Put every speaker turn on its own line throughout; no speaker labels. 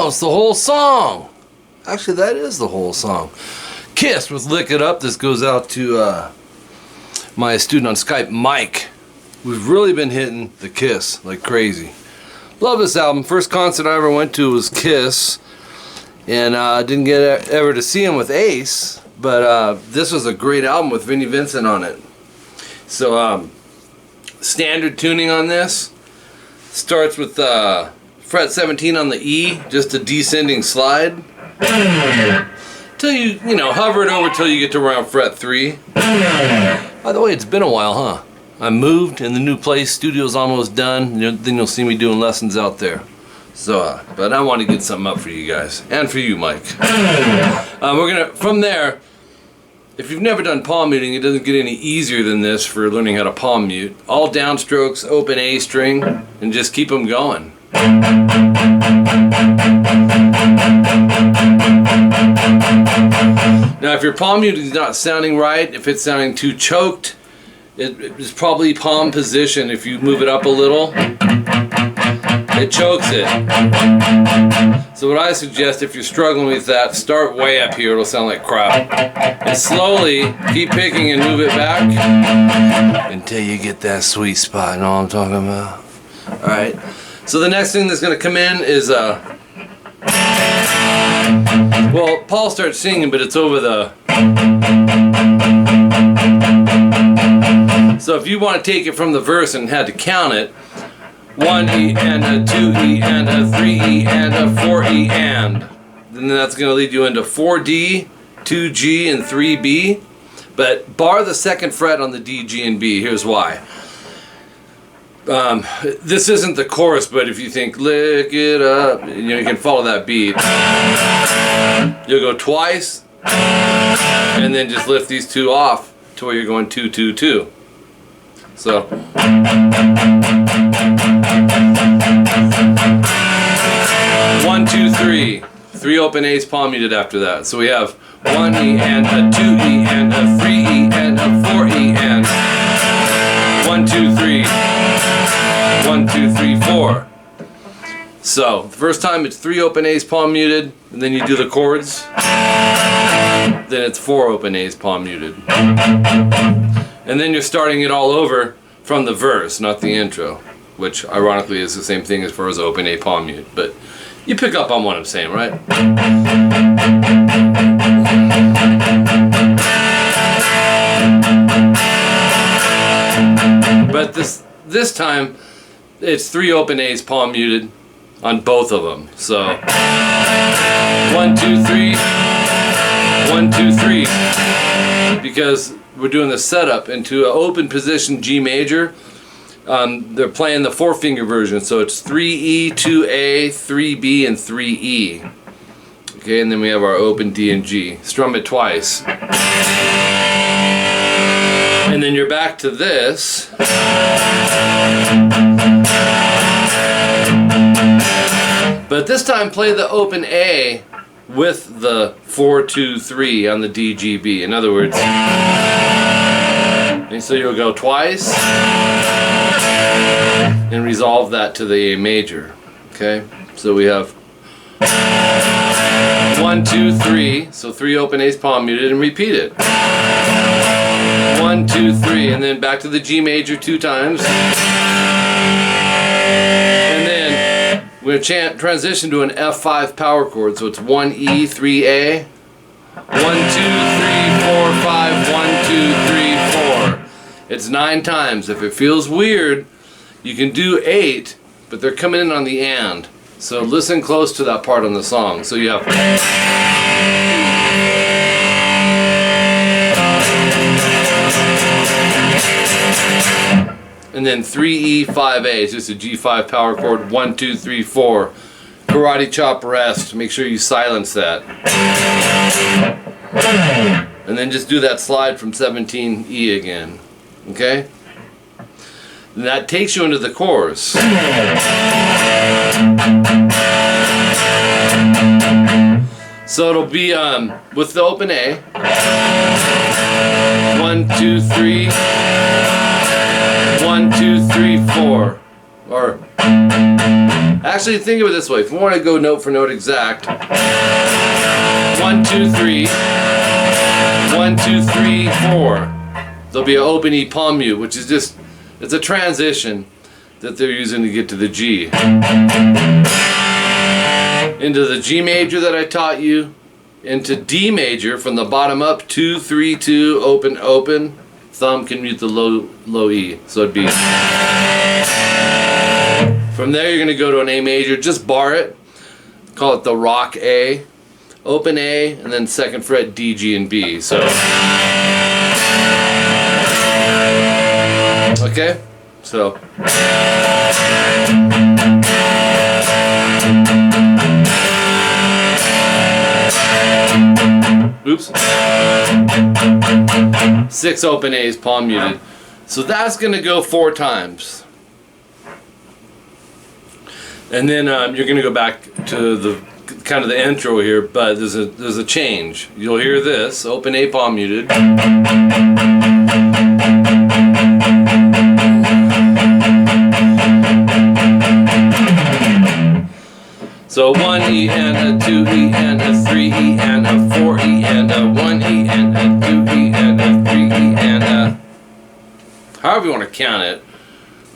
It's the whole song. Actually, that is the whole song. Kiss with Lick It Up. This goes out to my student on Skype, Mike. We've really been hitting the Kiss like crazy. Love this album. First concert I ever went to was Kiss, and I didn't get ever to see him with Ace, but this was a great album with Vinnie Vincent on it. So standard tuning on this starts with fret 17 on the E, just a descending slide, till you hover it over till you get to around fret 3. By the way, it's been a while, huh? I moved in the new place, studio's almost done, then you'll see me doing lessons out there. So, but I want to get something up for you guys, and for you, Mike. We're gonna, from there, if you've never done palm muting, it doesn't get any easier than this for learning how to palm mute. All downstrokes, open A string, and just keep them going. Now if your palm mute is not sounding right, if it's sounding too choked, it's probably palm position. If you move it up a little, it chokes it. So what I suggest, if you're struggling with that, start way up here, it'll sound like crap. And slowly keep picking and move it back until you get that sweet spot. You know what I'm talking about? Alright. So the next thing that's going to come in is well, Paul starts singing, but it's over the. So if you want to take it from the verse and had to count it, 1E and a 2E and a 3E and a 4E and, then that's going to lead you into 4D, 2G, and 3B. But bar the second fret on the D, G, and B. Here's why. This isn't the chorus, but if you think lick it up, you can follow that beat. You'll go twice, and then just lift these two off to where you're going 2, 2, 2. So 1, 2, 3. 3 open A's palm muted after that. So we have 1E and a 2E and a 3E and a 4E and 1, 2, 3. 1, 2, 3, 4. So the first time it's 3 open A's palm muted, and then you do the chords. Then it's 4 open A's palm muted, and then you're starting it all over from the verse, not the intro, which ironically is the same thing as far as open A palm mute. But you pick up on what I'm saying, right? But this time it's 3 open A's palm muted on both of them. So 1, 2, 3, 1, 2, 3, because we're doing the setup into an open position G major. They're playing the 4-finger version, so it's 3E, 2A, 3B, and 3E. Okay, and then we have our open D and G. Strum it twice. And then you're back to this. But this time play the open A with the 4, 2, 3 on the D, G, B. In other words, and so you'll go twice and resolve that to the A major. Okay, so we have 1, 2, 3, so 3 open A's palm muted, and repeat it. 1, 2, 3, and then back to the G major 2 times. And then we're going to transition to an F5 power chord, so it's 1E, 3A. 1, 2, 3, 4, 5, 1, 2, 3, 4. It's 9 times. If it feels weird, you can do 8, but they're coming in on the and. So listen close to that part on the song. So you have. And then 3E, 5A. It's just a G5 power chord. 1, 2, 3, 4. Karate chop rest. Make sure you silence that. And then just do that slide from 17E again. Okay? And that takes you into the chorus. So it'll be with the open A. 1, 2, 3. 1, 2, 3, 4. Or actually, think of it this way. If you want to go note for note exact, 1, 2, 3. 1, 2, 3, 4. There'll be an open E palm mute, which is just, it's a transition that they're using to get to the G. Into the G major that I taught you, into D major from the bottom up, 2, 3, 2, open, open. Thumb can mute the low E, so it'd be. From there you're going to go to an A major, just bar it, call it the rock A, open A, and then second fret D, G, and B. So. Okay, so. Oops. 6 open A's palm muted. So that's going to go 4 times. And then you're going to go back to the kind of the intro here, but there's a change. You'll hear this, open A palm muted. So 1E and a 2E and a 3E and a 4E and a 1E and a 2E and a 3E and a, however you want to count it,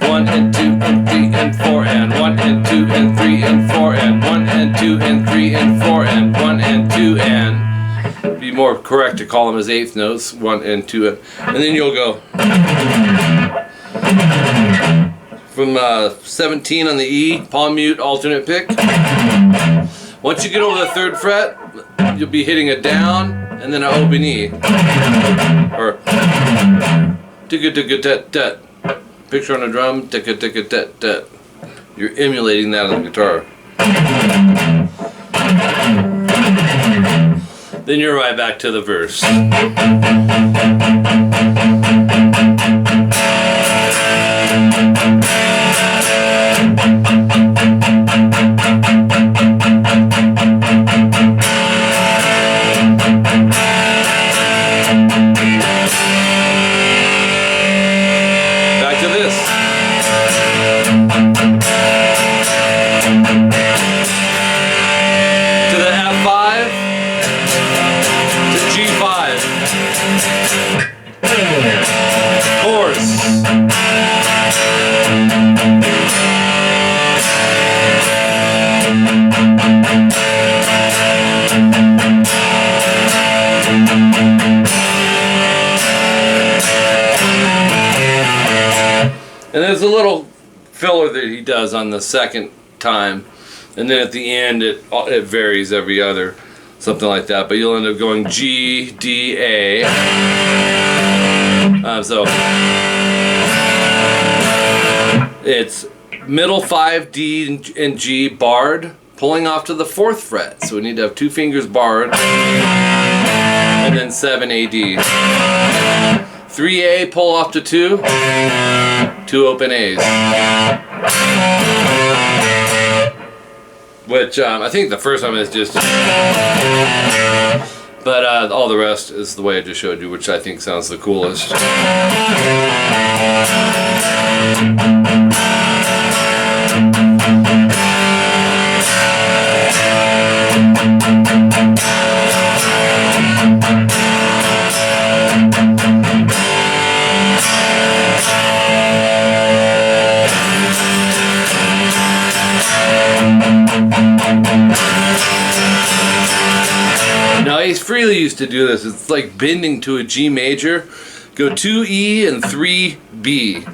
1 and 2 and 3 and 4 and 1 and 2 and 3 and 4 and 1 and 2 and 3 and 4 and 1 and 2 and. Be more correct to call them as eighth notes, 1 and 2 and then you'll go from 17 on the E, palm mute, alternate pick. Once you get over the 3rd fret, you'll be hitting a down and then an open E, or ticka-ticka-tet-tet. Picture on a drum, ticka-ticka-tet-tet. You're emulating that on the guitar. Then you're right back to the verse. Back to this. To the F5. G5, chords, and there's a little filler that he does on the second time, and then at the end it varies every other. Something like that, but you'll end up going G, D, A. So it's middle 5, D, and G barred, pulling off to the 4th fret. So we need to have 2 fingers barred, and then 7 A, D. 3 A, pull off to 2, 2 open A's. Which I think the first time is just, but all the rest is the way I just showed you, which I think sounds the coolest. Now Ace Frehley used to do this. It's like bending to a G major. Go 2 E and 3 B.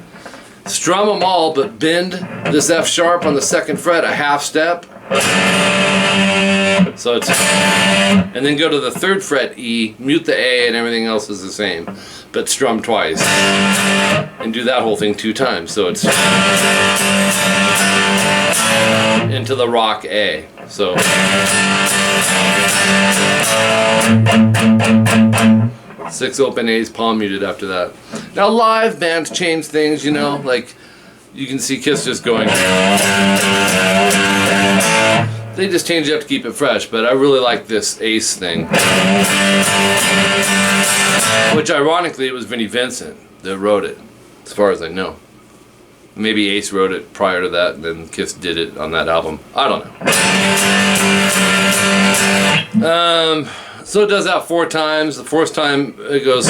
Strum them all, but bend this F sharp on the 2nd fret a half step. So it's, and then go to the 3rd fret E, mute the A, and everything else is the same, but strum twice. And do that whole thing 2 times. So it's into the rock A. So 6 open A's, palm muted after that. Now live bands change things, you know, like you can see Kiss just going. They just change it up to keep it fresh, but I really like this Ace thing. Which ironically it was Vinnie Vincent that wrote it, as far as I know. Maybe Ace wrote it prior to that, and then Kiss did it on that album. I don't know. So it does that 4 times. The 4th time it goes.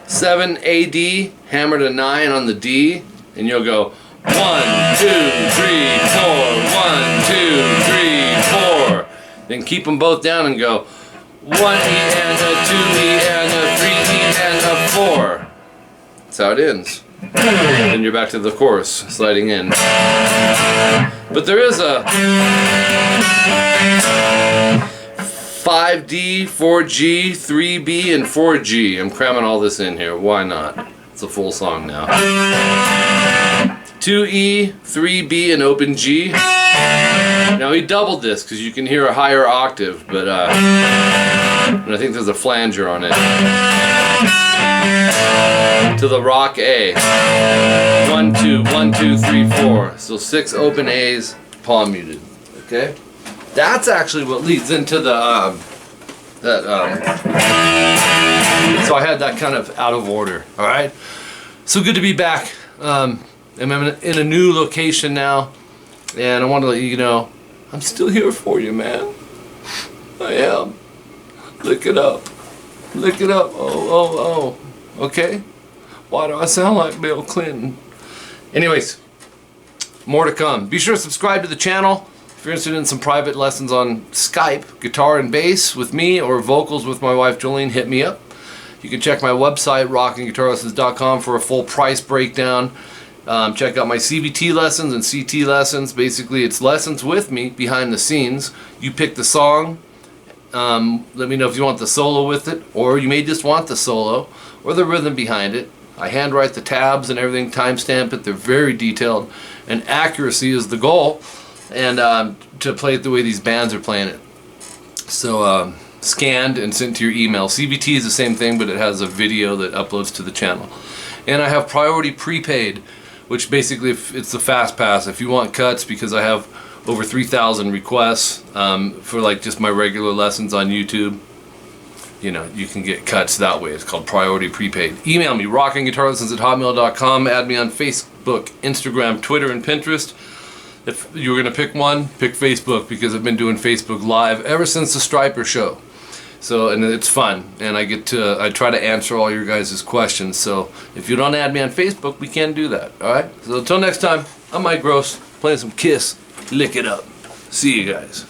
Seven A-D, hammer to 9 on the D, and you'll go 1, 2, 3, 4, 1, 2, 3, 4. Then keep them both down and go 1 E and a 2 E and a 3 E and a 4. That's how it ends. Then you're back to the chorus, sliding in. But there is a 5D, 4G, 3B, and 4G. I'm cramming all this in here. Why not? It's a full song now. 2E, 3B, and open G. Now he doubled this because you can hear a higher octave, but and I think there's a flanger on it. To the rock A. 1, 2, 1, 2, 3, 4. So 6 open A's, palm muted. Okay? That's actually what leads into the so I had that kind of out of order. All right. So good to be back. I'm in a new location now, and I want to let you know I'm still here for you, man. I am. Look it up. Look it up. Oh. Okay? Why do I sound like Bill Clinton? Anyways, more to come. Be sure to subscribe to the channel. If you're interested in some private lessons on Skype, guitar and bass with me, or vocals with my wife Jolene, hit me up. You can check my website, rockinguitarlessons.com, for a full price breakdown. Check out my CVT lessons and CT lessons. Basically, it's lessons with me behind the scenes. You pick the song. Let me know if you want the solo with it, or you may just want the solo or the rhythm behind it. I handwrite the tabs and everything, timestamp it. They're very detailed, and accuracy is the goal, and to play it the way these bands are playing it. So scanned and sent to your email. CVT is the same thing, but it has a video that uploads to the channel. And I have priority prepaid, which basically it's the fast pass. If you want cuts, because I have over 3,000 requests for like just my regular lessons on YouTube, you know, you can get cuts that way. It's called priority prepaid. Email me, rockinguitarlessons@hotmail.com. Add me on Facebook, Instagram, Twitter, and Pinterest. If you were going to pick one, pick Facebook, because I've been doing Facebook Live ever since the Striper show. So, and it's fun, and I try to answer all your guys' questions. So if you don't add me on Facebook, we can't do that. Alright? So until next time, I'm Mike Gross, playing some Kiss, Lick It Up. See you guys.